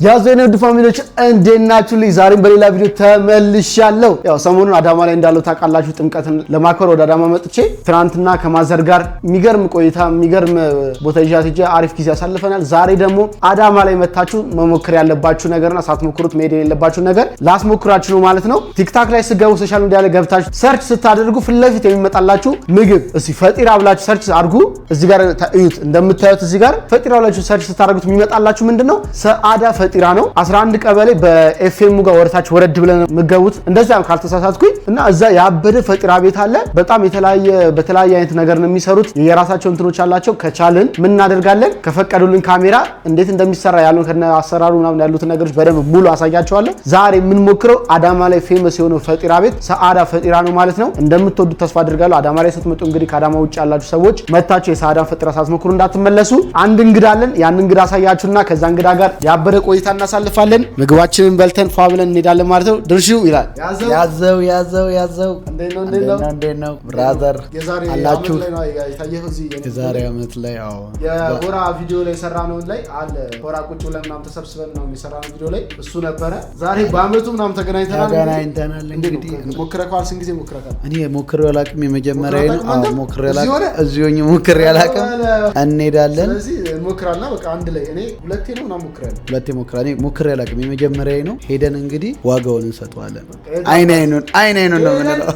ያዘነው ፋሚሊዎች እንዴናችሁልኝ ዛሬም በሌላ ቪዲዮ ተመልሻለሁ። ያው ሰሞኑን አዳማ ላይ እንዳለው ታውቃላችሁ ጥምቀትን ለማክበር ወደ አዳማ መጥቼ ትናንትና ከማዘር ጋር የሚገርም ቆይታ የሚገርም ቦታ ይዣት ሄጄ አሪፍ ጊዜ አሳልፈናል። ዛሬ ደግሞ አዳማ ላይ መታችሁ መሞከር ያለባችሁ ነገርና ሳትሞክሩት መሄድ የሌለባችሁ ነገር ላስሞክራችሁ ነው ማለት ነው። ቲክታክ ላይ ስገቡ ሶሻል ሚዲያ ላይ ገብታችሁ ሰርች ስታደርጉ ፊት ለፊት የሚመጣላችሁ ምግብ እስቲ ፈጢራ ብላችሁ ሰርች አድርጉ። እዚህ ጋር እዩት፣ እንደምታዩት እዚህ ጋር ፈጢራ ብላችሁ ሰርች ስታደርጉት የሚመጣላችሁ ምንድነው ሰዓዳ ፈጢራ ነው። 11 ቀበሌ በኤፍኤም ጋር ወርታች ወረድ ብለን ምገቡት እንደዛም ካልተሳሳትኩኝ እና እዛ ያበደ ፈጢራ ቤት አለ። በጣም በተለያየ አይነት ነገር ነው የሚሰሩት። የራሳቸው እንትኖች አላቸው። ከቻልን ምን እናደርጋለን ከፈቀዱልን ካሜራ እንዴት እንደሚሰራ ያሉን ከነ አሰራሩ ምናምን ያሉት ነገሮች በደንብ ሙሉ አሳያቸዋለሁ። ዛሬ ምን ሞክረው አዳማ ላይ ፌመስ የሆነው ፈጢራ ቤት ሰዓዳ ፈጢራ ነው ማለት ነው። እንደምትወዱት ተስፋ አድርጋለሁ። አዳማ ላይ ስትመጡ እንግዲህ ከአዳማ ውጭ ያላችሁ ሰዎች መታችሁ የሰዓዳን ፈጢራ ሳትሞክሩ እንዳትመለሱ። አንድ እንግዳ አለን። ያን እንግዳ አሳያችሁና ከዛ እንግዳ ጋር ያበደ ቆይታ እናሳልፋለን። ምግባችንን በልተን ፏ ብለን እንሄዳለን ማለት ነው። ድርሺው ይላል ያዘው እንዴት ነው ብራዘር አላችሁ? የዛሬ አመት ላይ የሆራ ቪዲዮ ላይ ሰራነው ላይ አለ ሆራ ቁጭ ብለን ምናምን ተሰብስበን ነው የሰራነው ቪዲዮ ላይ እሱ ነበረ። ዛሬ በአመቱ ምናምን ተገናኝተናል። እንግዲህ ሞክረካል። ስንት ጊዜ ሞክረካል? እኔ ሞክሬ አላውቅም። የመጀመሪያ ነው። ሞክሬ አላውቅም። እዚሁኝ ሞክሬ አላውቅም። እንሄዳለን። ስለዚህ ሞክራልና በቃ አንድ ላይ እኔ ሁለቴ ነው ምናምን ሞክራለሁ። ሞክሬ አላውቅም። የመጀመሪያ ነው። ሄደን እንግዲህ ዋጋውን እንሰጠዋለን። አይኑን ነው የምንለው።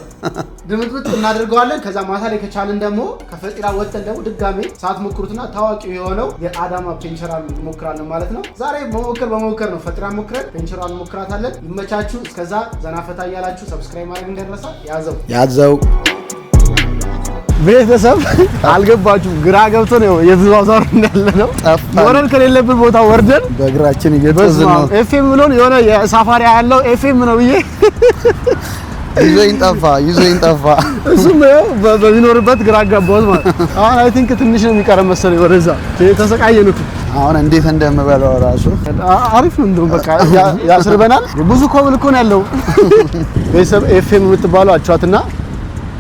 ድምጥምጥ እናደርገዋለን። ከዛ ማታ ላይ ከቻልን ደግሞ ከፈጢራ ወጥተን ደግሞ ድጋሜ ሳትሞክሩትና ታዋቂው የሆነው የአዳማ ፔንቸራን እንሞክራለን ማለት ነው። ዛሬ በመሞከር ነው። ፈጢራ ሞክረን ፔንቸራን እንሞክራታለን። ይመቻችሁ። እስከዛ ዘናፈታ እያላችሁ ሰብስክራይብ ማድረግ እንደረሳ ያዘው ቤተሰብ አልገባችሁም? ግራ ገብቶ ነው የዝዋዛሩ እንዳለ ነው። ወረን ከሌለበት ቦታ ወርደን በእግራችን እየተዘነ ነው። ኤፍኤም ብሎን የሆነ የሳፋሪ ያለው ኤፍኤም ነው ብዬ ይዞኝ ጠፋ። እሱም በሚኖርበት ግራ ገባሁት ማለት አሁን አይ ቲንክ ትንሽ ነው የሚቀረው መሰለኝ ወደዛ ተሰቃየን እኮ። አሁን እንዴት እንደምበላው ራሱ አሪፍ ነው። እንደውም በቃ ያስርበናል። ብዙ ኮብል እኮ ነው ያለው። ቤተሰብ ኤፍኤም የምትባለው አቻትና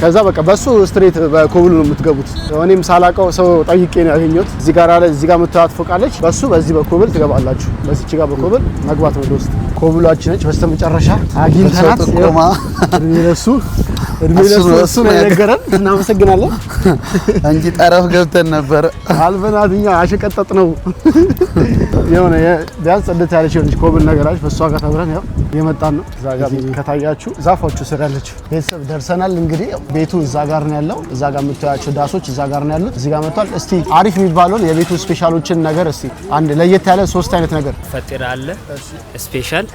ከዛ በቃ በሱ ስትሬት በኮብሉ ነው የምትገቡት። እኔም ሳላቀው ሰው ጠይቄ ነው ያገኘሁት። እዚህ ጋር የምትታት ፎቃለች። በሱ በዚህ በኮብል ትገባላችሁ። በዚች ጋር በኮብል መግባት ነው ውስጥ። ኮብሏችን ነች በስተመጨረሻ አግኝተናት እድሜ ለሱ ነው የነገረን። እናመሰግናለን እንጂ ጠረፍ ገብተን ነበር። አልበናትኛ አሸቀጠጥ ነው የሆነ ቢያንስ ጽድት ያለች የሆነች ኮብል ነገራች በሷ ጋር ተብረን ያው የመጣን ነው። እዛ ጋር ከታያችሁ ዛፎቹ ስር ያለችው ቤተሰብ ደርሰናል። እንግዲህ ቤቱ እዛ ጋር ነው ያለው። እዛ ጋር የምታያቸው ዳሶች እዛ ጋር ነው ያሉት። እዚህ ጋር መጥቷል። እስቲ አሪፍ የሚባለውን የቤቱ ስፔሻሎችን ነገር እስቲ አንድ ለየት ያለ ሶስት አይነት ነገር ፈጢራ አለ፣ ስፔሻል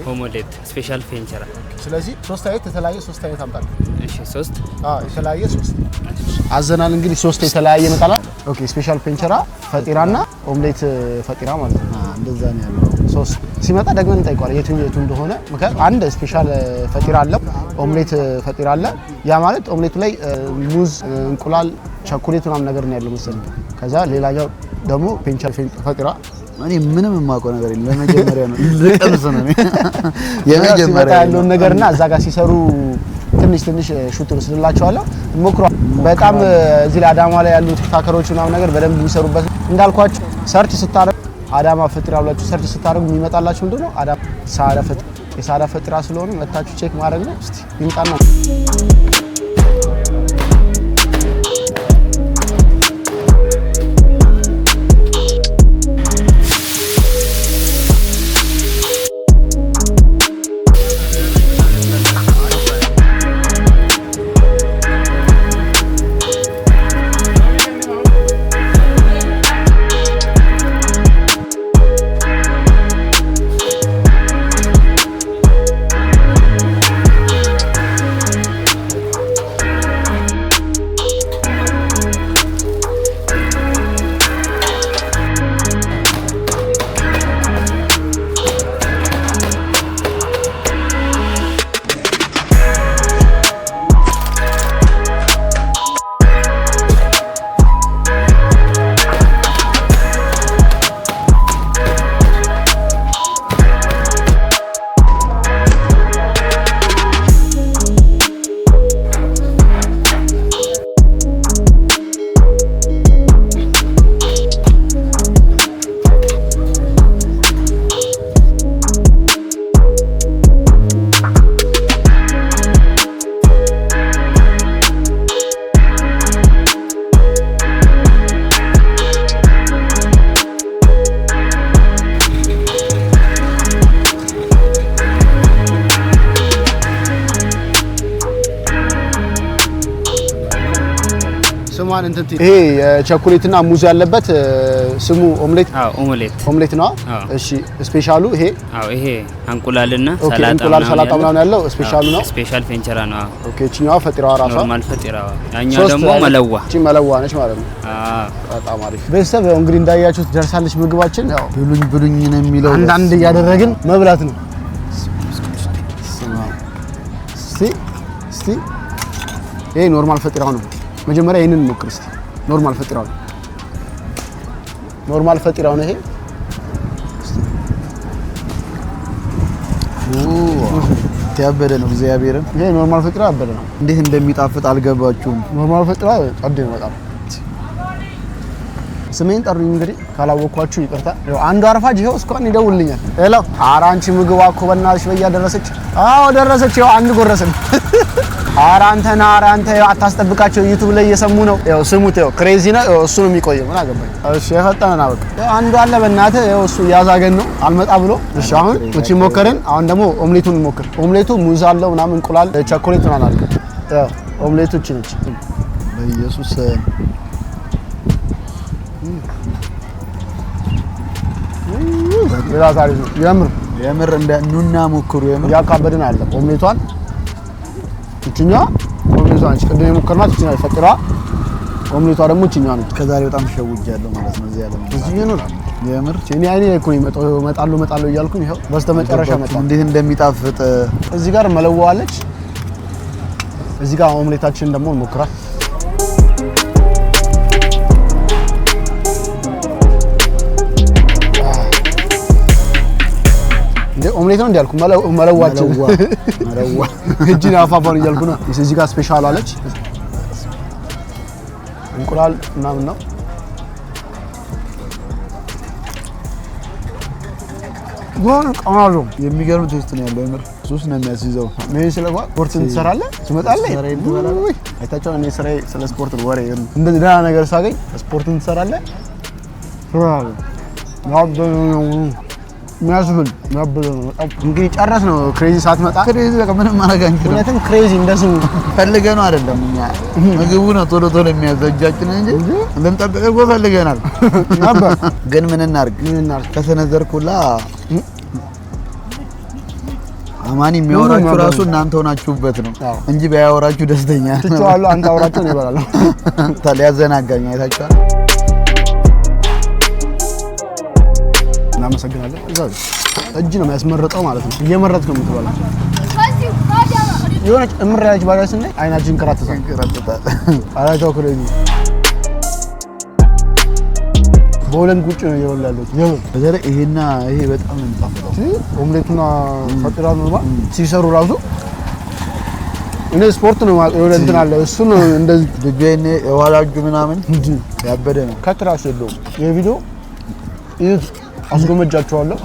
ሆሞሌት፣ ስፔሻል ፔንቸራ። ስለዚህ ሶስት አይነት የተለያየ ሶስት አይነት አምጣል። እሺ ሶስት የተለያየ ሶስት አዘናል። እንግዲህ ሶስት የተለያየ መጣላ። ኦኬ ስፔሻል ፔንቸራ ፈጢራና ኦምሌት ፈጢራ ማለት ነው። እንደዛ ነው ያለው። ሶስት ሲመጣ ደግመን እንጠይቀዋለን የቱ እንደሆነ። ምክንያቱም አንድ ስፔሻል ፈጢራ አለ፣ ኦምሌት ፈጢራ አለ። ያ ማለት ኦምሌቱ ላይ ሙዝ፣ እንቁላል፣ ቸኮሌት ምናምን ነገር ነው ያለው መሰለኝ። ከዛ ሌላኛው ደግሞ ፔንቸር ፈጢራ እኔ ምንም የማውቀው ነገር የለም። ለመጀመሪያ ነው ልቀምስ ነው የመጀመሪያ ያለውን ነገርና እዛ ጋር ሲሰሩ ትንሽ ሹት ወስድላችኋለሁ። ሞክሩ። በጣም እዚህ ላይ አዳማ ላይ ያሉ ቲክታከሮች ምናምን ነገር በደንብ የሚሰሩበት እንዳልኳችሁ ሰርች ስታረጉ አዳማ ፈጢራ ብላችሁ ሰርች ስታረጉ የሚመጣላችሁ ምንድነው አዳማ የሰዓዳ ፈጢራ ስለሆነ መታችሁ ቼክ ማድረግ ነው። እስቲ ይምጣና አዳማን እንትን ይሄ ቸኮሌትና ሙዝ ያለበት ስሙ ኦምሌት ኦምሌት ነው። እሺ ስፔሻሉ ይሄ ይሄ እንቁላልና ሰላጣ ምናምን ያለው ስፔሻሉ ነው። ስፔሻል ፌንቸራ ነው። ኦኬ እቺኛዋ ፈጢራዋ ራሷ ኖርማል ፈጢራዋ፣ ያኛው ደግሞ መለዋ። እቺ መለዋ ነች ማለት ነው። በጣም አሪፍ ቤተሰብ። ያው እንግዲህ እንዳያችሁት ደርሳለች ምግባችን። ያው ብሉኝ ነው የሚለው አንዳንድ እያደረግን መብላት ነው። እስቲ ይሄ ኖርማል ፈጢራው ነው። መጀመሪያ ይሄንን ሞክር እስቲ። ኖርማል ፈጢራው ነው። ኖርማል ፈጢራው ነው ይሄ። ያበደ ነው እግዚአብሔርን። ይሄ ኖርማል ፈጢራ ያበደ ነው። እንዴት እንደሚጣፍጥ አልገባችሁም? ኖርማል ፈጢራ ጸዴ ነው በጣም። ስሜን ጠሩኝ እንግዲህ ካላወቅኳችሁ ይቅርታ። ያው አንዱ አርፋጅ ይሄው እስካሁን ይደውልልኛል። ሄሎ ኧረ አንቺ ምግብ እኮ በእናትሽ በያ ደረሰች። አዎ ደረሰች። ያው አንድ ጎረሰን። ኧረ አንተ አታስጠብቃቸው፣ ዩቲዩብ ላይ እየሰሙ ነው። ያው ስሙት። ያው ክሬዚ ነው እሱ ነው የሚቆየው። ምን አገባኝ። እሺ የፈጠነና በቃ አንዱ አለ በእናትህ ያው እሱ ያዛገን ነው አልመጣ ብሎ። እሺ አሁን እቺ ሞከረን። አሁን ደግሞ ኦምሌቱን ሞክር። ኦምሌቱ ሙዝ አለው ምናምን እንቁላል፣ ቸኮሌት ምናምን አለ። ያው ኦምሌቱ እቺ ነች። በኢየሱስ ሌላ ታሪክ ነው። የምር እንደ ኑና ሞክሩ። የምር ያካበድን አለ ኦምሌቷን። እቺኛ ኦምሌቷን ነች ቅድም የሞከርናት እቺ ነች ፈጢራ። ኦምሌቷ ደግሞ እቺኛ ነች። ከዛሬ በጣም ተሸውጃለሁ ማለት ነው። እዚህ ያለ እዚህ ነው የምር እኔ አይኔ እኮ እመጣለሁ እያልኩኝ ይኸው በስተመጨረሻ መጣ። እንዴት እንደሚጣፍጥ እዚህ ጋር መለዋዋለች። እዚህ ጋር ኦምሌታችንን ደግሞ እንሞክራት። ኦምሌት ነው እንዲያልኩ መለዋችን እጅን አፋፋን እያልኩ ነው። እዚህ ጋር ስፔሻል አለች እንቁላል ምናምን ነው። ጎን ቀማሉ የሚገርም ቴስት ነው ያለው። የምር ሱስ ነው የሚያስይዘው። ምን ስለባ ስፖርት ትሰራለህ ትመጣለህ። አይታችሁ እኔ ስራዬ ስለ ስፖርት ወሬ እንደዚህ ደህና ነገር ሳገኝ ስፖርትን ትሰራለህ። የሚያስብል እንግዲህ ጨረስ ነው። ክሬዚ ሳትመጣ ክሬዚ በቃ ምንም ማድረግ አንችልም። እውነትም ክሬዚ እንደሱ ፈልገህ ነው አይደለም። እኛ ምግቡ ነው ቶሎ የሚያዘጃችን እንጂ እንደምጠብቀው እኮ ፈልገናል ነበር። ግን ምን እናድርግ ከሰነዘርኩላ አማኒ የሚያወራችሁ ራሱ እናንተ ሆናችሁበት ነው እንጂ ባያወራችሁ ደስተኛ ነው። ትቻለሁ አንተ አውራቸው ነው ይባላል። ታዲያ ያዘናጋኝ አይታችኋል። እናመሰግናለን። እዛው እጅ ነው የሚያስመርጠው ማለት ነው። እየመረጥክ ነው የምትበላው። የሆነች እምር ያለች ባጃጅ ስናይ አይናችን ከራተታል። አላቸው ክሬዚ በሁለት ቁጭ ነው እየበላለች። በዘረ ይሄና ይሄ በጣም ነው የሚጣፍጠው። ኦምሌቱና ፈጢራ ኖርማል ሲሰሩ ራሱ እኔ ስፖርት ነው የሆነ እንትን አለ እሱ ነው እንደዚህ ድጄኔ የዋላጁ ምናምን ያበደ ነው። ከትራስ የለውም ይሄ ቪዲዮ አስጎመጃችኋለሁ።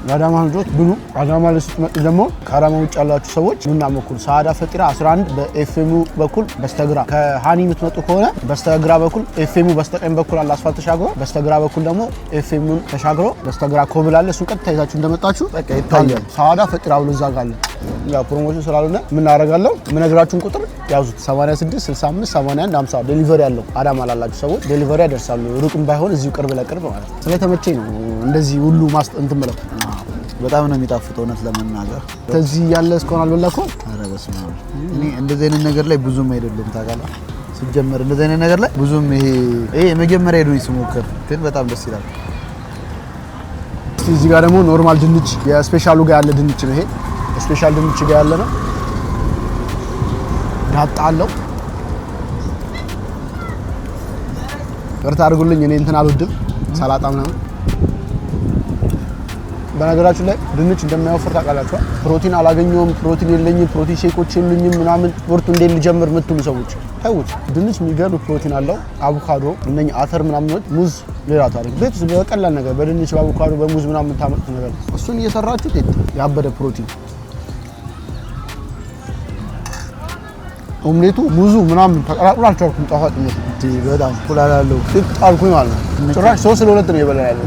የአዳማ ልጆች ብሉ። አዳማ ላይ ስትመጡ ደግሞ ከአዳማ ውጭ ያላችሁ ሰዎች ኑና ሞክሩ። ሰዓዳ ፈጢራ 11 በኤፍኤሙ በኩል በስተግራ ከሃኒ የምትመጡ ከሆነ በስተግራ በኩል ኤፍኤሙ በስተቀኝ በኩል አለ አስፋልት ተሻግሮ፣ በስተግራ በኩል ደግሞ ኤፍኤሙን ተሻግሮ በስተግራ ኮብል አለ። እሱን ቀጥታ ይዛችሁ እንደመጣችሁ በቃ ይታያል። ሰዓዳ ፈጢራ ብሎ እዛ ጋር አለ። ያው ፕሮሞሽን ስላልሆነ ምን አደርጋለሁ የምነግራችሁን ቁጥር ያዙት 86 65 81 50 ዴሊቨሪ ያለው አዳማ ላላችሁ ሰዎች ዴሊቨሪ ያደርሳሉ። ሩቅም ባይሆን እዚሁ ቅርብ ለቅርብ ማለት ነው። ስለተመቸኝ ነው እንደዚህ ሁሉ እንትን ብለው በጣም ነው የሚጣፍጠው እውነት ለመናገር። ከዚህ ያለ እስካሁን አልበላኩም። ኧረ በስመ አብ እኔ እንደዚህ አይነት ነገር ላይ ብዙም አይደለም ታውቃለህ። ሲጀመር እንደዚህ አይነት ነገር ላይ ብዙም ይሄ መጀመሪያ ሄዶ ሲሞክር ግን በጣም ደስ ይላል። እዚህ ጋር ደግሞ ኖርማል ድንች የስፔሻሉ ጋር ያለ ድንች ነው። ይሄ ስፔሻል ድንች ጋር ያለ ነው። ዳጣ አለው። ቅርታ አድርጉልኝ እኔ እንትን አልወድም ሰላጣ ምናምን። በነገራችን ላይ ድንች እንደማይወፍር ታውቃላችሁ። ፕሮቲን አላገኘውም፣ ፕሮቲን የለኝም፣ ፕሮቲን ሼኮች የሉኝም ምናምን ስፖርቱ እንዴት ልጀምር የምትሉ ሰዎች ተውት። ድንች የሚገርም ፕሮቲን አለው። አቮካዶ፣ እነኛ አተር ምናምን፣ ሙዝ ሌላ ታሪክ። ቤት ውስጥ በቀላል ነገር በድንች በአቮካዶ በሙዝ ምናምን የምታመጡት ነገር እሱን እየሰራችሁት ያበደ ፕሮቲን ኦምሌቱ ሙዙ ምናምን ተቀላቅሎ አልቻልኩም። ጣፋጭነት በጣም ኩላላለው ጣልኩኝ ማለት ነው። ጭራሽ 3 ለ2 ነው የበላ ያለው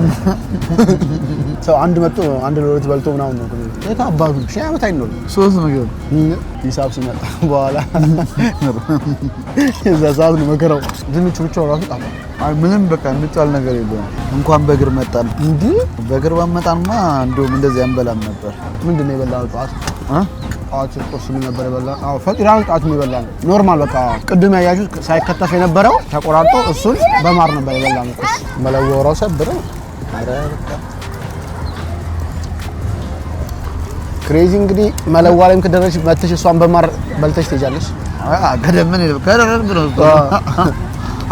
ሰው አንድ መጥቶ አንድ ለ2 በልቶ ምናምን ነው የታባቱ ሺህ ዓመት አይኖር 3 ምግብ ሂሳብ ሲመጣ በኋላ እዛ ሰዓት ነው መከራው። ድንቹ ብቻ ራሱ ጣፋ ምንም በቃ የሚጣል ነገር የለውም። እንኳን በእግር መጣን እንዴ በእግር ባመጣንማ እንደውም እንደዚህ አንበላም ነበር። ምንድን ነው የበላው ጠዋት? ጠዋት ቁርስ ምን ነበር የበላው? አዎ ፈጢራን ጠዋት ነው የበላው። ኖርማል በቃ ቅድም ያያችሁት ሳይከተፍ የነበረው ተቆራርጦ እሱን በማር ነበር የበላው። ቁርስ መለወራው ሰብረው አረ በቃ ክሬዚ። እንግዲህ መለዋ ላይም ከደረስሽ መተሽ እሷን በማር በልተሽ ትሄጃለሽ። ገደምን ከረረን ብሎ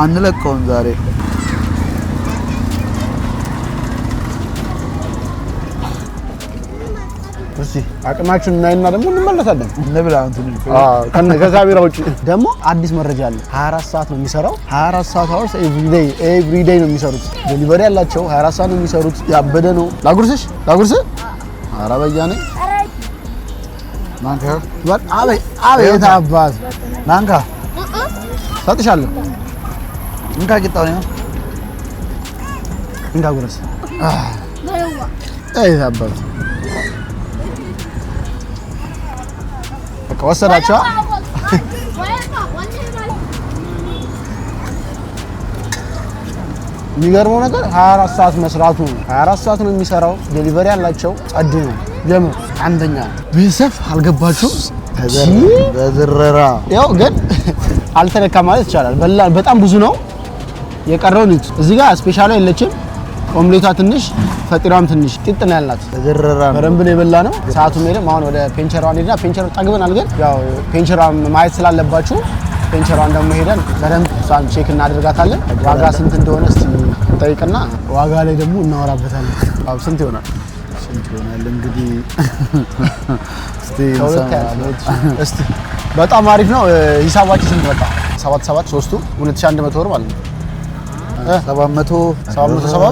አንለቀውም ዛሬ። እሺ አቅማችሁን እናይና ደግሞ እንመለሳለን። እንብላ እንትን ከካሜራ ውጪ ደግሞ አዲስ መረጃ አለ። 24 ሰዓት ነው የሚሰራው። 24 ሰዓት አወርስ ኤቭሪ ዴይ ነው የሚሰሩት። ዴሊቨሪ ያላቸው 24 ሰዓት ነው የሚሰሩት። ያበደ ነው። ላጉርስሽ ኧረ በያኔ ማንካ አቤት አባት ማንካ ሰጥሻለሁ። እንካ ቂጣው ነው እንካ ጉረስ አይ አባት በቃ ወሰዳቸው። የሚገርመው ነገር 24 ሰዓት መስራቱ ነው። 24 ሰዓት ነው የሚሰራው። ዴሊቨሪ ያላቸው ጸድ ነው። የምር አንደኛ ቤተሰብ አልገባችሁም? በዝረራ ያው ግን አልተነካ ማለት ይቻላል። በጣም ብዙ ነው የቀረው። ልጅ እዚህ ጋር ስፔሻሏ የለችም። ኦምሌቷ ትንሽ ፈጢራም ትንሽ ቂጥ ነው ያላት። በዝረራ በደንብ ነው የበላ ነው። ሰዓቱም ሄደም አሁን ወደ ፔንቸሯ እንሄድና ፔንቸሯ ጠግበናል። ግን ያው ፔንቸሯ ማየት ስላለባችሁ ፔንቸሯን ደግሞ ሄደን በደንብ እሷን ቼክ እናደርጋታለን። ዋጋ ስንት እንደሆነ እስቲ እንጠይቅና ዋጋ ላይ ደግሞ እናወራበታለን። አዎ ስንት ይሆናል እንግዲህ እስቲ በጣም አሪፍ ነው። ሂሳባችን ስንት መጣ? 77 ሶስቱ 2100 ብር ማለት ነው። 770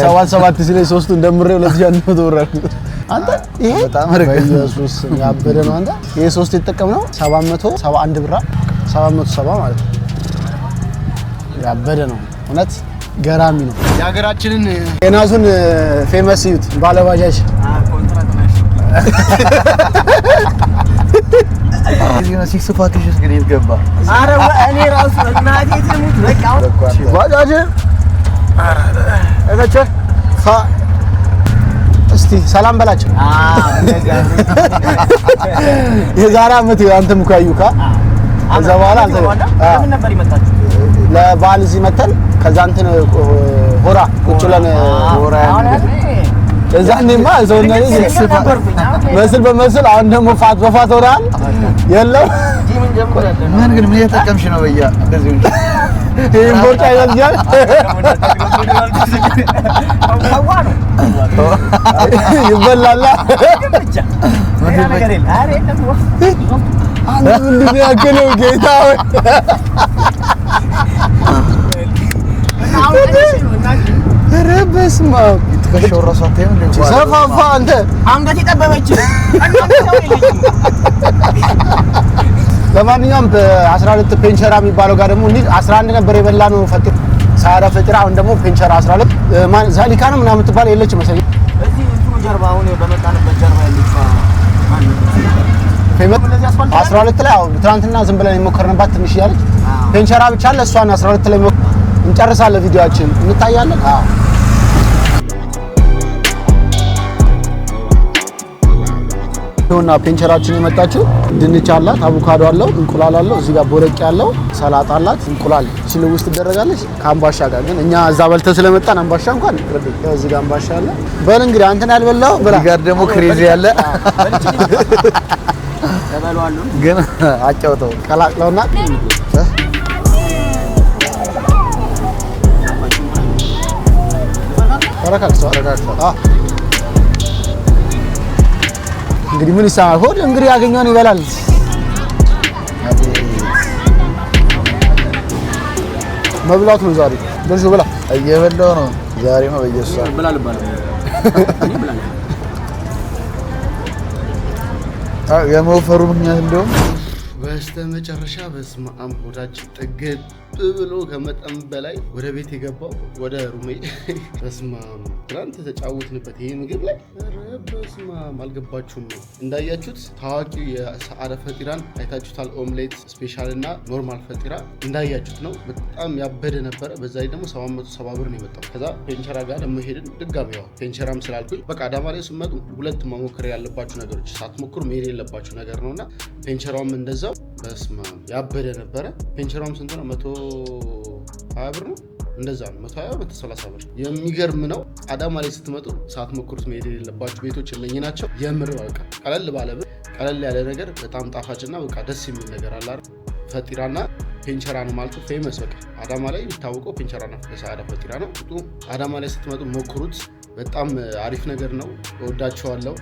77 ሲለኝ ሶስቱ እንደምሬ 2100 ብር አልኩት። አንተ ይሄ በጣም አረጋ ኢየሱስ ያበደ ነው። አንተ ይሄ ሶስት የተጠቀምነው 771 ብር 770 ማለት ነው። ያበደ ነው እውነት ገራሚ ነው። የሀገራችንን የናዙን ፌመስ ዩት ባለባጃጅ ሲክስ ፓኬጅ ግን ይገባ። አረ እኔ ራሱ እናቴ ትሙት በቃ ባጃጅ እከቸ እስቲ ሰላም በላቸው። የዛሬ ዓመት አንተም እኮ ያዩካ ከዛ በኋላ አንተ ለምን ነበር ይመጣችሁ? ለበዓል እዚህ መተን ከዛ እንትን ሆራ ቁጭ ብለን ሆራ እዛኔማ ሰውነኔ መስል በመስል አሁን ደግሞ ፋት በፋት ሆራል የለም። ምን ግን ምን እየተጠቀምሽ ነው? በያ እንደዚህ ይሄን ቦርጫ ይወልጃል ይበላል ብቻ ነገር የለም። አረ የለም አንድ ምንድን ያከለው ጌታ ወይ ኧረ በስመ አብ ትከሻው ራሱ አታይም እንዴ? ሰፋፋ አንተ አንገት የጠበበች። ለማንኛውም በ12 ፔንቸራ የሚባለው ጋር ደግሞ እንዴ 11 ነበር የበላ ነው ፈጢራ ሳራ ፈጢራ። አሁን ደግሞ ፔንቸራ 12 ማን ዛሊካ ነው ምናምን የምትባል የለች መሰለኝ። እዚህ እንትኑ ጀርባ አሁን በመጣንበት ጀርባ ያለች 12 ላይ አሁን ትናንትና ዝም ብለን የሞከርንባት ትንሽ ያለች ፔንቸራ ብቻ አለ። እሷን 12 ላይ እንጨርሳለን። ቪዲዮአችን እንታያለን። አዎ ሆና ፔንቸራችን የመጣችው ድንች አላት፣ አቮካዶ አለው፣ እንቁላል አለው። እዚህ ጋር ቦረቄ ያለው ሰላጣ አላት። እንቁላል ቺሊ ውስጥ ትደረጋለች ከአምባሻ ጋር። ግን እኛ እዛ በልተን ስለመጣን አምባሻ እንኳን ያው እዚህ ጋር አምባሻ አለ። በል እንግዲህ አንተን ያልበላው ብላ። እዚህ ጋር ደግሞ ክሬዚ ያለ ተበሏሉ። ግን አጫውተው ቀላቅለውና አረጋግጠው። እንግዲህ ምን ይሰማል? ሆድ እንግዲህ ያገኘውን ይበላል። መብላት ነው ዛሬ። ደርሶ ብላ እየበላው ነው ዛሬ ነው በየሷ ብላ ልባል እኔ ብላ የመወፈሩ ምክንያት እንደውም በስተመጨረሻ በስመ አብ ሆዳችን ጥግብ ብሎ ከመጠን በላይ ወደ ቤት የገባው ወደ ሩሜ በስመ አብ ትናንት ተጫወትንበት ይሄ ምግብ ላይ በስመ አብ አልገባችሁም ነው። እንዳያችሁት ታዋቂው የሰዓረ ፈጢራን አይታችሁታል። ኦምሌት ስፔሻል እና ኖርማል ፈጢራ እንዳያችሁት ነው። በጣም ያበደ ነበረ። በዛ ላይ ደግሞ 770 ብር ነው የመጣው። ከዛ ፔንቸራ ጋር ለመሄድን ድጋሚ ያው ፔንቸራም ስላልኩኝ በቃ አዳማ ላይ ስትመጡ ሁለት መሞከር ያለባችሁ ነገሮች ሳትሞክሩ መሄድ የለባችሁ ነገር ነውና ፔንቸራውም እንደዛው በስመ አብ ያበደ ነበረ። ፔንቸራውም ስንት ነው? 120 ብር ነው እንደዛ ነው። 120 130 ብር የሚገርም ነው። አዳማ ላይ ስትመጡ ሳትሞክሩት መሄድ የሌለባችሁ ቤቶች እነኚህ ናቸው። የምር በቃ ቀለል ባለ ብር ቀለል ያለ ነገር በጣም ጣፋጭና በቃ ደስ የሚል ነገር አለ አይደል? ፈጢራና ፔንቸራ ነው ማለት ነው። ፌመስ በቃ አዳማ ላይ የሚታወቀው ፔንቸራና ሰዓረ ፈጢራ ነው። አዳማ ላይ ስትመጡ ሞክሩት። በጣም አሪፍ ነገር ነው። እወዳቸዋለሁ።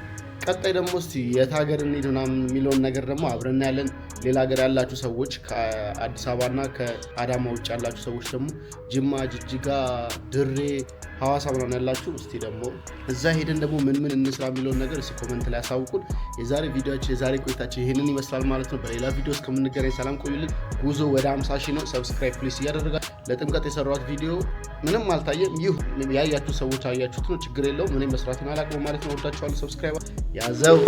ቀጣይ ደግሞ እስቲ የት ሀገር እንሂድ ምናምን የሚለውን ነገር ደግሞ አብረን ያለን። ሌላ ሀገር ያላችሁ ሰዎች ከአዲስ አበባና ከአዳማ ውጭ ያላችሁ ሰዎች ደግሞ ጅማ፣ ጅጅጋ፣ ድሬ፣ ሐዋሳ ምናምን ያላችሁ እስቲ ደግሞ እዛ ሄደን ደግሞ ምን እንስራ የሚለውን ነገር እስቲ ኮመንት ላይ ያሳውቁን። የዛሬ ቪዲዮአችን የዛሬ ቆይታችን ይሄንን ይመስላል ማለት ነው። በሌላ ቪዲዮ እስከምንገናኝ ሰላም ቆዩልን። ጉዞ ወደ 50 ሺህ ነው። ሰብስክራይብ ፕሊስ እያደረጋችሁ ለጥምቀት የሰራሁት ቪዲዮ ምንም አልታየም። ይህ ያያችሁ ሰዎች አያችሁት ነው፣ ችግር የለውም። እኔ መስራቱን አላውቅም ማለት ነው። ወዳችኋለሁ። ሰብስክራይብ ያዘው